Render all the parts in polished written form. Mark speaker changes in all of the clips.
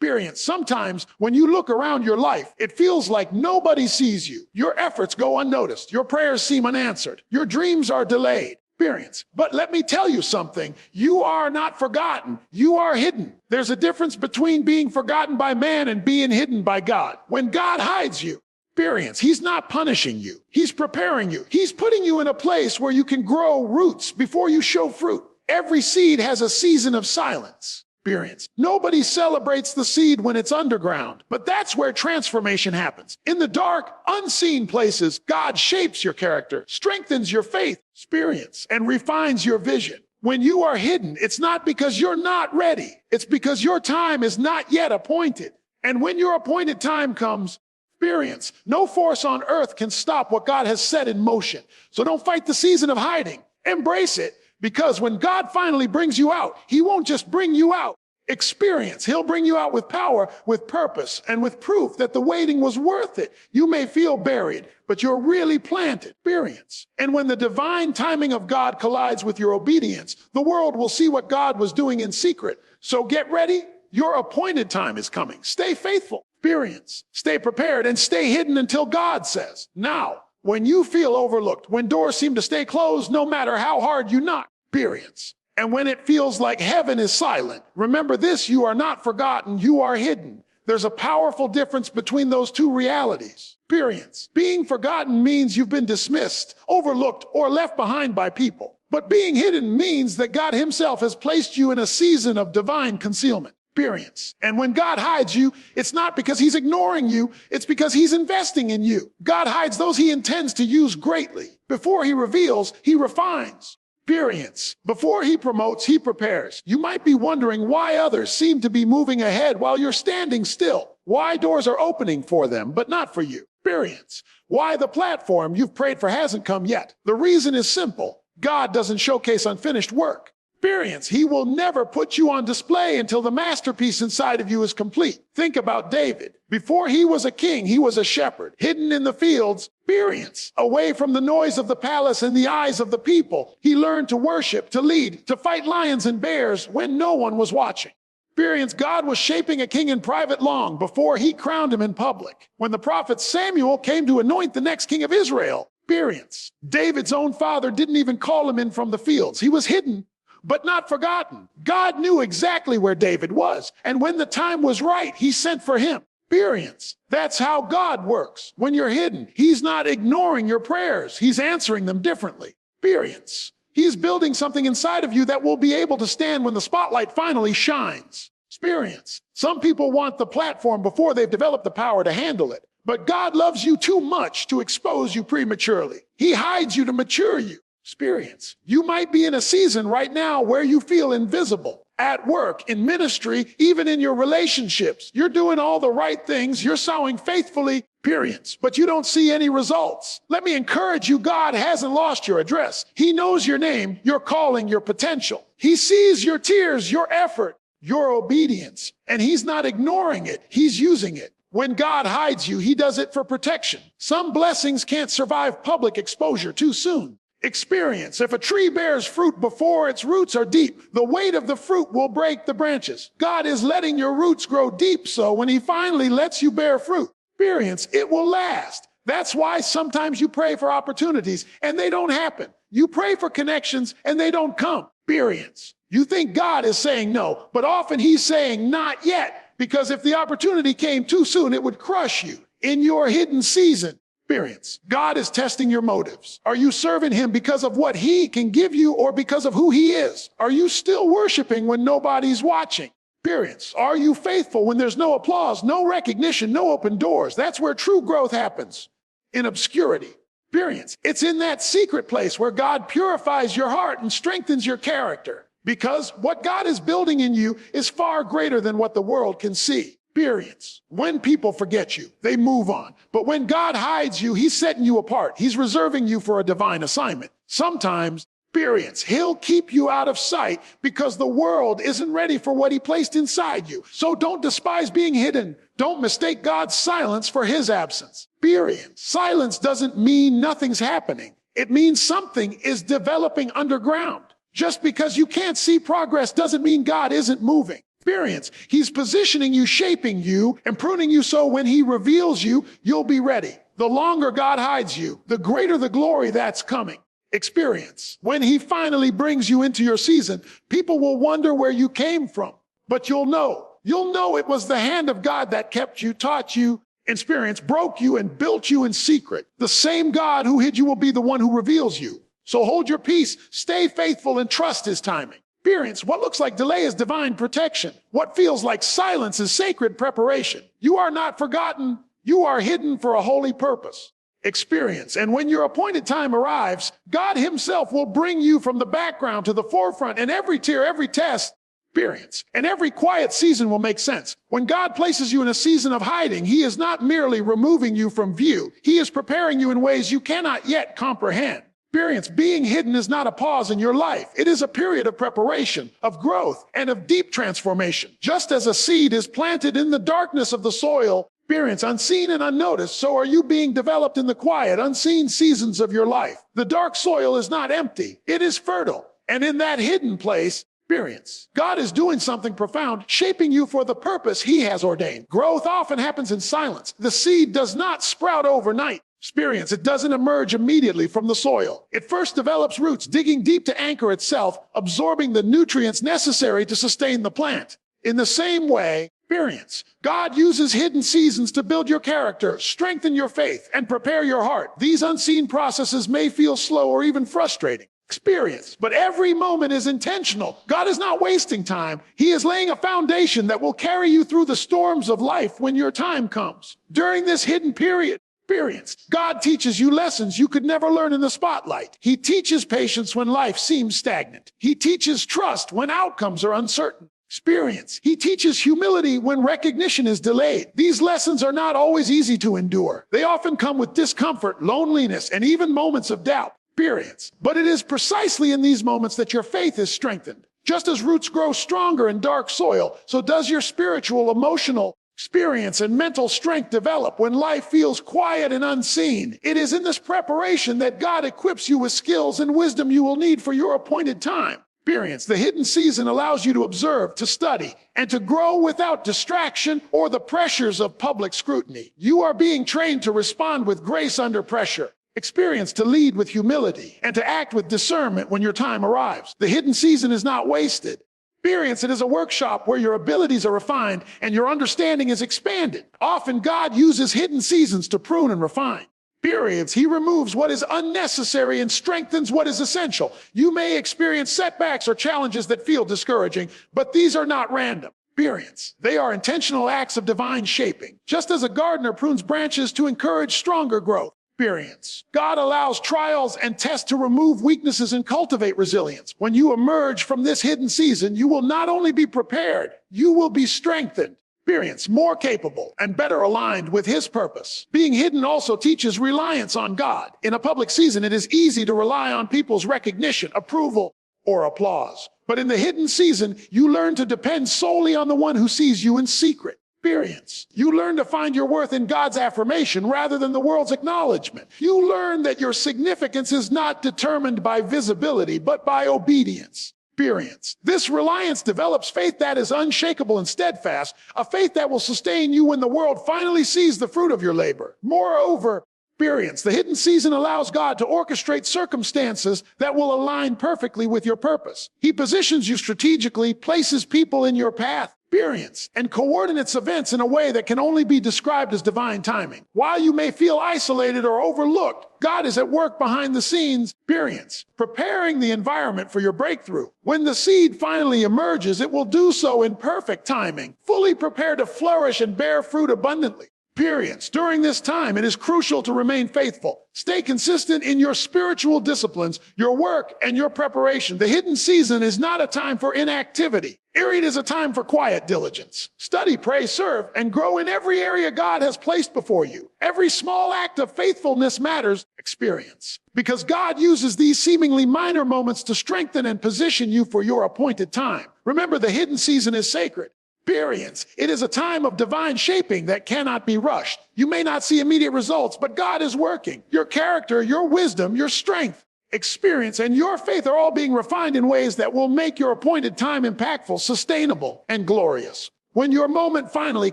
Speaker 1: Experience. Sometimes when you look around your life, it feels like nobody sees you. Your efforts go unnoticed. Your prayers seem unanswered. Your dreams are delayed. Experience. But let me tell you something. You are not forgotten. You are hidden. There's a difference between being forgotten by man and being hidden by God. When God hides you, experience, he's not punishing you. He's preparing you. He's putting you in a place where you can grow roots before you show fruit. Every seed has a season of silence. Experience. Nobody celebrates the seed when it's underground, but that's where transformation happens. In the dark, unseen places, God shapes your character, strengthens your faith, experience, and refines your vision. When you are hidden, it's not because you're not ready. It's because your time is not yet appointed. And when your appointed time comes, experience, no force on earth can stop what God has set in motion. So don't fight the season of hiding. Embrace it. Because when God finally brings you out, he won't just bring you out. Experience. He'll bring you out with power, with purpose, and with proof that the waiting was worth it. You may feel buried, but you're really planted. Experience. And when the divine timing of God collides with your obedience, the world will see what God was doing in secret. So get ready. Your appointed time is coming. Stay faithful. Experience. Stay prepared and stay hidden until God says, now. When you feel overlooked, when doors seem to stay closed, no matter how hard you knock, experience. And when it feels like heaven is silent, remember this, you are not forgotten, you are hidden. There's a powerful difference between those two realities. Experience. Being forgotten means you've been dismissed, overlooked, or left behind by people. But being hidden means that God himself has placed you in a season of divine concealment. Experience. And when God hides you, it's not because he's ignoring you, it's because he's investing in you. God hides those he intends to use greatly. Before he reveals, he refines. Experience. Before he promotes, he prepares. You might be wondering why others seem to be moving ahead while you're standing still. Why doors are opening for them, but not for you. Experience. Why the platform you've prayed for hasn't come yet. The reason is simple. God doesn't showcase unfinished work. Experience. He will never put you on display until the masterpiece inside of you is complete. Think about David. Before he was a king, he was a shepherd, hidden in the fields. Experience. Away from the noise of the palace and the eyes of the people. He learned to worship, to lead, to fight lions and bears when no one was watching. Experience. God was shaping a king in private long before he crowned him in public. When the prophet Samuel came to anoint the next king of Israel. Experience. David's own father didn't even call him in from the fields. He was hidden, but not forgotten. God knew exactly where David was. And when the time was right, he sent for him. Experience. That's how God works. When you're hidden, he's not ignoring your prayers. He's answering them differently. Experience. He's building something inside of you that will be able to stand when the spotlight finally shines. Experience. Some people want the platform before they've developed the power to handle it. But God loves you too much to expose you prematurely. He hides you to mature you. Experience. You might be in a season right now where you feel invisible. At work, in ministry, even in your relationships. You're doing all the right things. You're sowing faithfully, experience, but you don't see any results. Let me encourage you, God hasn't lost your address. He knows your name, your calling, your potential. He sees your tears, your effort, your obedience, and he's not ignoring it. He's using it. When God hides you, he does it for protection. Some blessings can't survive public exposure too soon. Experience. If a tree bears fruit before its roots are deep, the weight of the fruit will break the branches. God is letting your roots grow deep, so when he finally lets you bear fruit, experience, it will last. That's why sometimes you pray for opportunities and they don't happen. You pray for connections and they don't come. Experience. You think God is saying no, but often he's saying not yet, because if the opportunity came too soon, it would crush you in your hidden season. Experience. God is testing your motives. Are you serving him because of what he can give you or because of who he is? Are you still worshiping when nobody's watching? Experience. Are you faithful when there's no applause, no recognition, no open doors? That's where true growth happens, in obscurity. Experience. It's in that secret place where God purifies your heart and strengthens your character, because what God is building in you is far greater than what the world can see. Experience. When people forget you, they move on. But when God hides you, he's setting you apart. He's reserving you for a divine assignment. Sometimes, experience, he'll keep you out of sight because the world isn't ready for what he placed inside you. So don't despise being hidden. Don't mistake God's silence for his absence. Experience. Silence doesn't mean nothing's happening. It means something is developing underground. Just because you can't see progress doesn't mean God isn't moving. Experience. He's positioning you, shaping you, and pruning you so when he reveals you, you'll be ready. The longer God hides you, the greater the glory that's coming. Experience. When he finally brings you into your season, people will wonder where you came from, but you'll know. You'll know it was the hand of God that kept you, taught you. Experience broke you and built you in secret. The same God who hid you will be the one who reveals you. So hold your peace, stay faithful, and trust his timing. Experience. What looks like delay is divine protection. What feels like silence is sacred preparation. You are not forgotten. You are hidden for a holy purpose. Experience. And when your appointed time arrives, God himself will bring you from the background to the forefront, and every tear, every test, experience. And every quiet season will make sense. When God places you in a season of hiding, he is not merely removing you from view. He is preparing you in ways you cannot yet comprehend. Experience. Being hidden is not a pause in your life. It is a period of preparation, of growth, and of deep transformation. Just as a seed is planted in the darkness of the soil, experience, unseen and unnoticed, so are you being developed in the quiet, unseen seasons of your life. The dark soil is not empty. It is fertile. And in that hidden place, experience. God is doing something profound, shaping you for the purpose he has ordained. Growth often happens in silence. The seed does not sprout overnight. Experience. It doesn't emerge immediately from the soil. It first develops roots, digging deep to anchor itself, absorbing the nutrients necessary to sustain the plant. In the same way, experience. God uses hidden seasons to build your character, strengthen your faith, and prepare your heart. These unseen processes may feel slow or even frustrating. Experience. But every moment is intentional. God is not wasting time. He is laying a foundation that will carry you through the storms of life when your time comes. During this hidden period, experience. God teaches you lessons you could never learn in the spotlight. He teaches patience when life seems stagnant. He teaches trust when outcomes are uncertain. Experience. He teaches humility when recognition is delayed. These lessons are not always easy to endure. They often come with discomfort, loneliness, and even moments of doubt. Experience. But it is precisely in these moments that your faith is strengthened. Just as roots grow stronger in dark soil, so does your spiritual, emotional experience and mental strength develop when life feels quiet and unseen. It is in this preparation that God equips you with skills and wisdom you will need for your appointed time. Experience. The hidden season allows you to observe, to study, and to grow without distraction or the pressures of public scrutiny. You are being trained to respond with grace under pressure. Experience. To lead with humility and to act with discernment when your time arrives. The hidden season is not wasted. Experience. It is a workshop where your abilities are refined and your understanding is expanded. Often God uses hidden seasons to prune and refine. Experience. He removes what is unnecessary and strengthens what is essential. You may experience setbacks or challenges that feel discouraging, but these are not random. Experience. They are intentional acts of divine shaping. Just as a gardener prunes branches to encourage stronger growth. Experience. God allows trials and tests to remove weaknesses and cultivate resilience. When you emerge from this hidden season, you will not only be prepared, you will be strengthened. Experience. More capable and better aligned with his purpose. Being hidden also teaches reliance on God. In a public season, it is easy to rely on people's recognition, approval, or applause. But in the hidden season, you learn to depend solely on the one who sees you in secret. Experience. You learn to find your worth in God's affirmation rather than the world's acknowledgement. You learn that your significance is not determined by visibility, but by obedience. Experience. This reliance develops faith that is unshakable and steadfast, a faith that will sustain you when the world finally sees the fruit of your labor. Moreover, experience. The hidden season allows God to orchestrate circumstances that will align perfectly with your purpose. He positions you strategically, places people in your path, experience, and coordinates events in a way that can only be described as divine timing. While you may feel isolated or overlooked, God is at work behind the scenes, experience, preparing the environment for your breakthrough. When the seed finally emerges, it will do so in perfect timing, fully prepared to flourish and bear fruit abundantly. Experience. During this time, it is crucial to remain faithful. Stay consistent in your spiritual disciplines, your work, and your preparation. The hidden season is not a time for inactivity. It is a time for quiet diligence. Study, pray, serve, and grow in every area God has placed before you. Every small act of faithfulness matters. Experience. Because God uses these seemingly minor moments to strengthen and position you for your appointed time. Remember, the hidden season is sacred. Experience. It is a time of divine shaping that cannot be rushed. You may not see immediate results, but God is working. Your character, your wisdom, your strength. experience, and your faith are all being refined in ways that will make your appointed time impactful, sustainable, and glorious. When your moment finally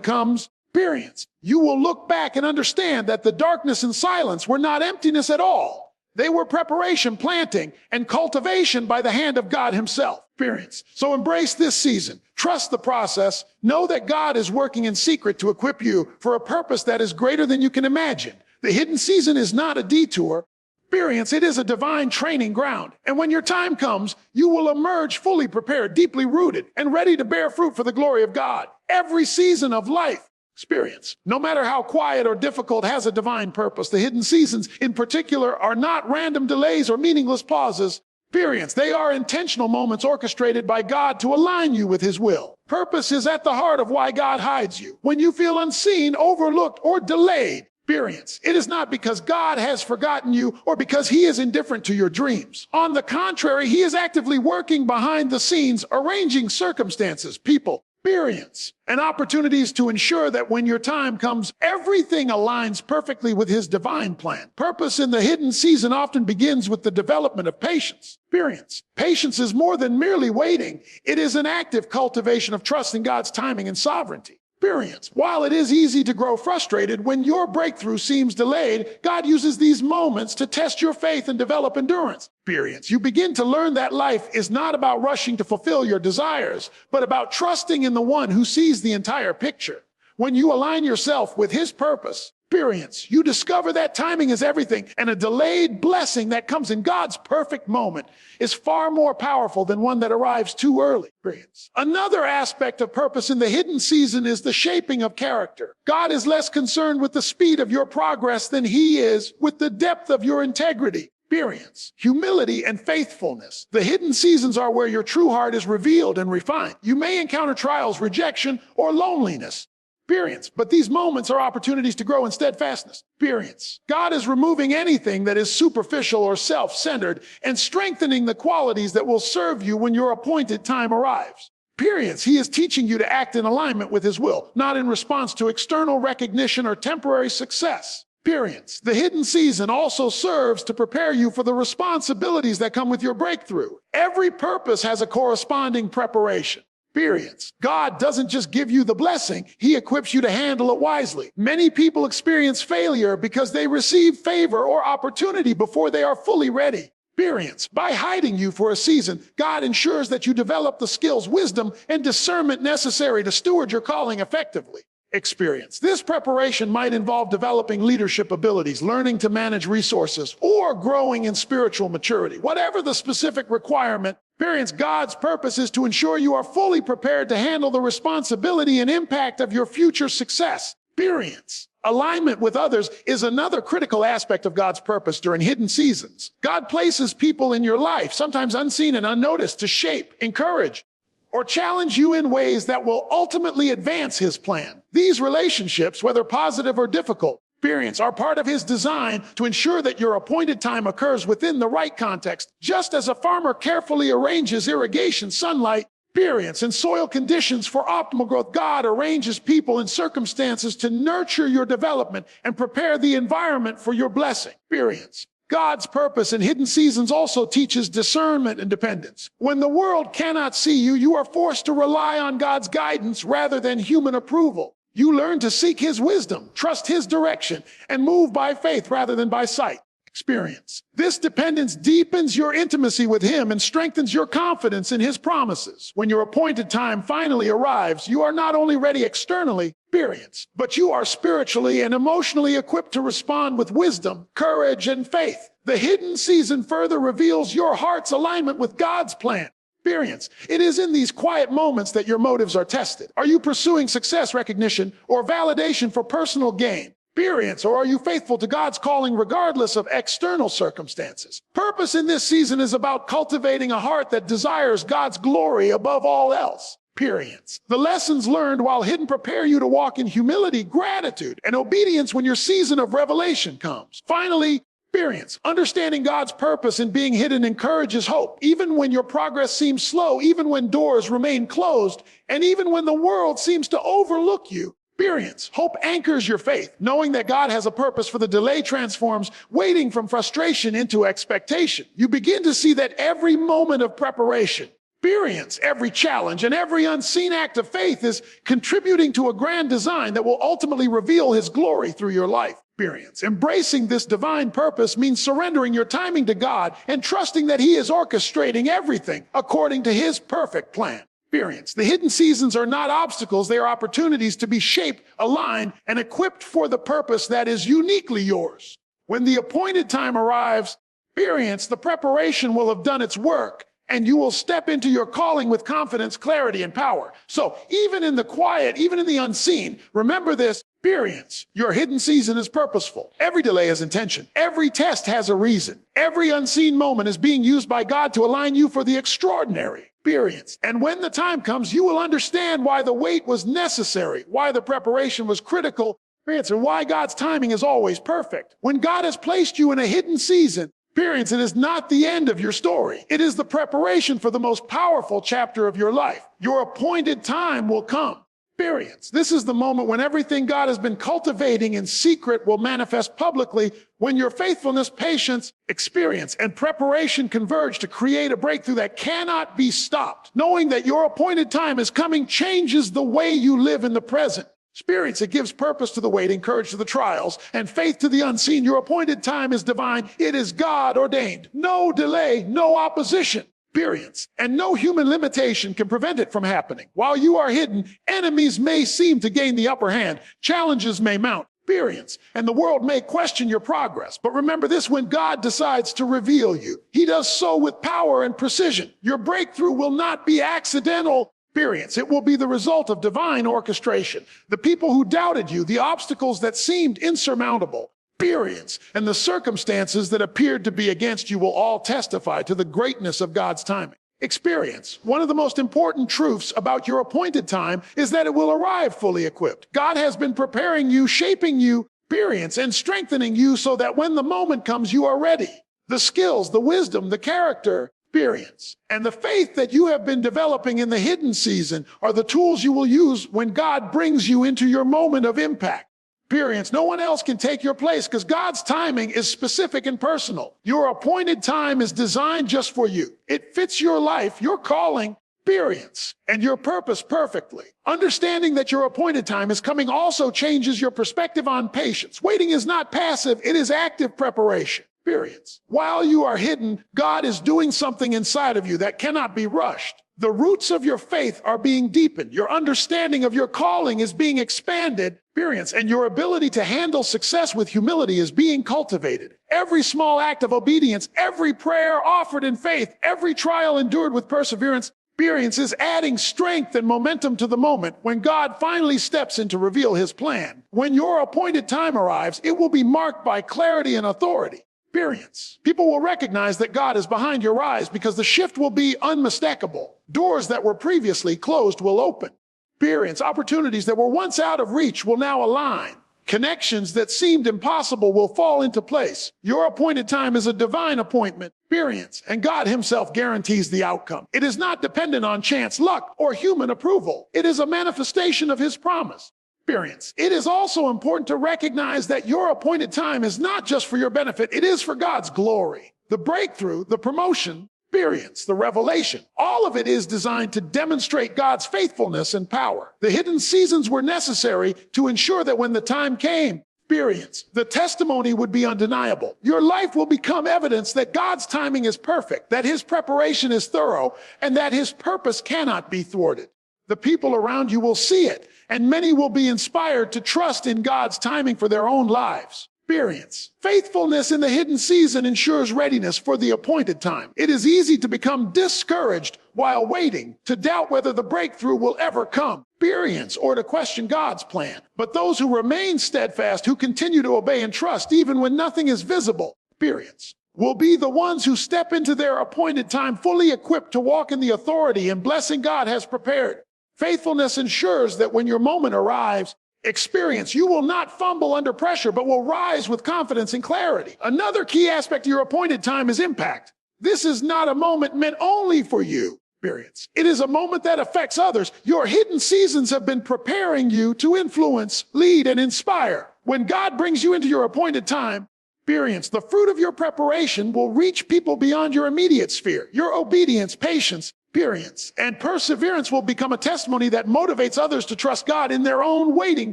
Speaker 1: comes, experience, you will look back and understand that the darkness and silence were not emptiness at all. They were preparation, planting, and cultivation by the hand of God himself. Experience. So embrace this season. Trust the process. Know that God is working in secret to equip you for a purpose that is greater than you can imagine. The hidden season is not a detour. Experience, it is a divine training ground. And when your time comes, you will emerge fully prepared, deeply rooted, and ready to bear fruit for the glory of God. Every season of life, experience, no matter how quiet or difficult, has a divine purpose. The hidden seasons, in particular, are not random delays or meaningless pauses. Experience, they are intentional moments orchestrated by God to align you with his will. Purpose is at the heart of why God hides you. When you feel unseen, overlooked, or delayed, experience, it is not because God has forgotten you or because he is indifferent to your dreams. On the contrary, he is actively working behind the scenes, arranging circumstances, people, experience, and opportunities to ensure that when your time comes, everything aligns perfectly with his divine plan. Purpose in the hidden season often begins with the development of patience. Experience. Patience is more than merely waiting. It is an active cultivation of trust in God's timing and sovereignty. Experience. While it is easy to grow frustrated when your breakthrough seems delayed, God uses these moments to test your faith and develop endurance. Experience. You begin to learn that life is not about rushing to fulfill your desires, but about trusting in the one who sees the entire picture. When you align yourself with his purpose, experience, you discover that timing is everything, and a delayed blessing that comes in God's perfect moment is far more powerful than one that arrives too early. Experience. Another aspect of purpose in the hidden season is the shaping of character. God is less concerned with the speed of your progress than he is with the depth of your integrity. Experience, humility, and faithfulness. The hidden seasons are where your true heart is revealed and refined. You may encounter trials, rejection, or loneliness. Experience. But these moments are opportunities to grow in steadfastness. Experience. God is removing anything that is superficial or self-centered and strengthening the qualities that will serve you when your appointed time arrives. Experience. He is teaching you to act in alignment with his will, not in response to external recognition or temporary success. Experience. The hidden season also serves to prepare you for the responsibilities that come with your breakthrough. Every purpose has a corresponding preparation. Experience. God doesn't just give you the blessing, he equips you to handle it wisely. Many people experience failure because they receive favor or opportunity before they are fully ready. Experience. By hiding you for a season, God ensures that you develop the skills, wisdom, and discernment necessary to steward your calling effectively. Experience. This preparation might involve developing leadership abilities, learning to manage resources, or growing in spiritual maturity. Whatever the specific requirement, experience, God's purpose is to ensure you are fully prepared to handle the responsibility and impact of your future success. Experience. Alignment with others is another critical aspect of God's purpose during hidden seasons. God places people in your life, sometimes unseen and unnoticed, to shape, encourage, or challenge you in ways that will ultimately advance his plan. These relationships, whether positive or difficult, experience, are part of his design to ensure that your appointed time occurs within the right context. Just as a farmer carefully arranges irrigation, sunlight, experience, and soil conditions for optimal growth, God arranges people and circumstances to nurture your development and prepare the environment for your blessing. Experience. God's purpose in hidden seasons also teaches discernment and dependence. When the world cannot see you, you are forced to rely on God's guidance rather than human approval. You learn to seek his wisdom, trust his direction, and move by faith rather than by sight. Experience. This dependence deepens your intimacy with him and strengthens your confidence in his promises. When your appointed time finally arrives, you are not only ready externally, experience, but you are spiritually and emotionally equipped to respond with wisdom, courage, and faith. The hidden season further reveals your heart's alignment with God's plan. Experience. It is in these quiet moments that your motives are tested. Are you pursuing success, recognition, or validation for personal gain? Experience, or are you faithful to God's calling regardless of external circumstances? Purpose in this season is about cultivating a heart that desires God's glory above all else. Experience. The lessons learned while hidden prepare you to walk in humility, gratitude, and obedience when your season of revelation comes. Finally, experience. Understanding God's purpose in being hidden encourages hope, even when your progress seems slow, even when doors remain closed, and even when the world seems to overlook you. Experience. Hope anchors your faith. Knowing that God has a purpose for the delay transforms waiting from frustration into expectation. You begin to see that every moment of preparation, experience, every challenge, and every unseen act of faith is contributing to a grand design that will ultimately reveal his glory through your life. Experience. Embracing this divine purpose means surrendering your timing to God and trusting that he is orchestrating everything according to his perfect plan. Experience. The hidden seasons are not obstacles, they are opportunities to be shaped, aligned, and equipped for the purpose that is uniquely yours. When the appointed time arrives, experience, the preparation will have done its work, and you will step into your calling with confidence, clarity, and power. So even in the quiet, even in the unseen, remember this. Experience. Your hidden season is purposeful. Every delay has intention. Every test has a reason. Every unseen moment is being used by God to align you for the extraordinary. Experience. And when the time comes, you will understand why the wait was necessary, why the preparation was critical, and why God's timing is always perfect. When God has placed you in a hidden season, experience, it is not the end of your story. It is the preparation for the most powerful chapter of your life. Your appointed time will come. Experience. This is the moment when everything God has been cultivating in secret will manifest publicly, when your faithfulness, patience, experience, and preparation converge to create a breakthrough that cannot be stopped. Knowing that your appointed time is coming changes the way you live in the present. Experience. It gives purpose to the waiting, courage to the trials, and faith to the unseen. Your appointed time is divine. It is God ordained. No delay, no opposition. Experience. And no human limitation can prevent it from happening. While you are hidden, enemies may seem to gain the upper hand. Challenges may mount. Experience. And the world may question your progress. But remember this, when God decides to reveal you, he does so with power and precision. Your breakthrough will not be accidental. Experience. It will be the result of divine orchestration. The people who doubted you, the obstacles that seemed insurmountable, experience, and the circumstances that appeared to be against you will all testify to the greatness of God's timing. Experience. One of the most important truths about your appointed time is that it will arrive fully equipped. God has been preparing you, shaping you, experience, and strengthening you so that when the moment comes, you are ready. The skills, the wisdom, the character, experience, and the faith that you have been developing in the hidden season are the tools you will use when God brings you into your moment of impact. Experience. No one else can take your place because God's timing is specific and personal. Your appointed time is designed just for you. It fits your life, your calling, experience, and your purpose perfectly. Understanding that your appointed time is coming also changes your perspective on patience. Waiting is not passive, it is active preparation. Experience. While you are hidden, God is doing something inside of you that cannot be rushed. The roots of your faith are being deepened. Your understanding of your calling is being expanded. Experience. And your ability to handle success with humility is being cultivated. Every small act of obedience, every prayer offered in faith, every trial endured with perseverance, experience is adding strength and momentum to the moment when God finally steps in to reveal his plan. When your appointed time arrives, it will be marked by clarity and authority. Experience. People will recognize that God is behind your rise because the shift will be unmistakable. Doors that were previously closed will open. Experience. Opportunities that were once out of reach will now align. Connections that seemed impossible will fall into place. Your appointed time is a divine appointment. Experience. And God himself guarantees the outcome. It is not dependent on chance, luck, or human approval. It is a manifestation of his promise. Experience. It is also important to recognize that your appointed time is not just for your benefit, it is for God's glory. The breakthrough, the promotion, experience, the revelation, all of it is designed to demonstrate God's faithfulness and power. The hidden seasons were necessary to ensure that when the time came, experience, the testimony would be undeniable. Your life will become evidence that God's timing is perfect, that his preparation is thorough, and that his purpose cannot be thwarted. The people around you will see it, and many will be inspired to trust in God's timing for their own lives. Experience. Faithfulness in the hidden season ensures readiness for the appointed time. It is easy to become discouraged while waiting, to doubt whether the breakthrough will ever come. Experience, or to question God's plan. But those who remain steadfast, who continue to obey and trust even when nothing is visible, experience, will be the ones who step into their appointed time fully equipped to walk in the authority and blessing God has prepared. Faithfulness ensures that when your moment arrives, experience, you will not fumble under pressure, but will rise with confidence and clarity. Another key aspect of your appointed time is impact. This is not a moment meant only for you. Experience. It is a moment that affects others. Your hidden seasons have been preparing you to influence, lead, and inspire. When God brings you into your appointed time, experience, the fruit of your preparation will reach people beyond your immediate sphere. Your obedience, patience, experience, and perseverance will become a testimony that motivates others to trust God in their own waiting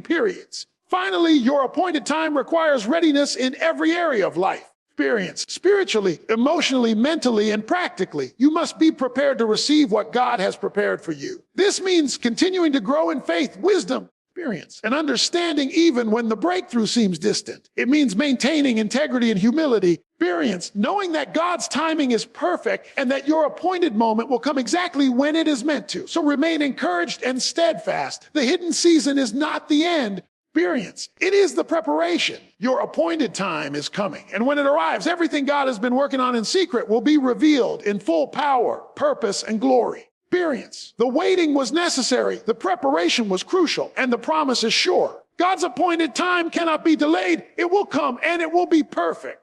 Speaker 1: periods. Finally, your appointed time requires readiness in every area of life. Experience, spiritually, emotionally, mentally, and practically. You must be prepared to receive what God has prepared for you. This means continuing to grow in faith, wisdom, experience, and understanding even when the breakthrough seems distant. It means maintaining integrity and humility. Experience, knowing that God's timing is perfect and that your appointed moment will come exactly when it is meant to. So remain encouraged and steadfast. The hidden season is not the end. Experience. It is the preparation. Your appointed time is coming. And when it arrives, everything God has been working on in secret will be revealed in full power, purpose, and glory. Experience. The waiting was necessary. The preparation was crucial. And the promise is sure. God's appointed time cannot be delayed. It will come and it will be perfect.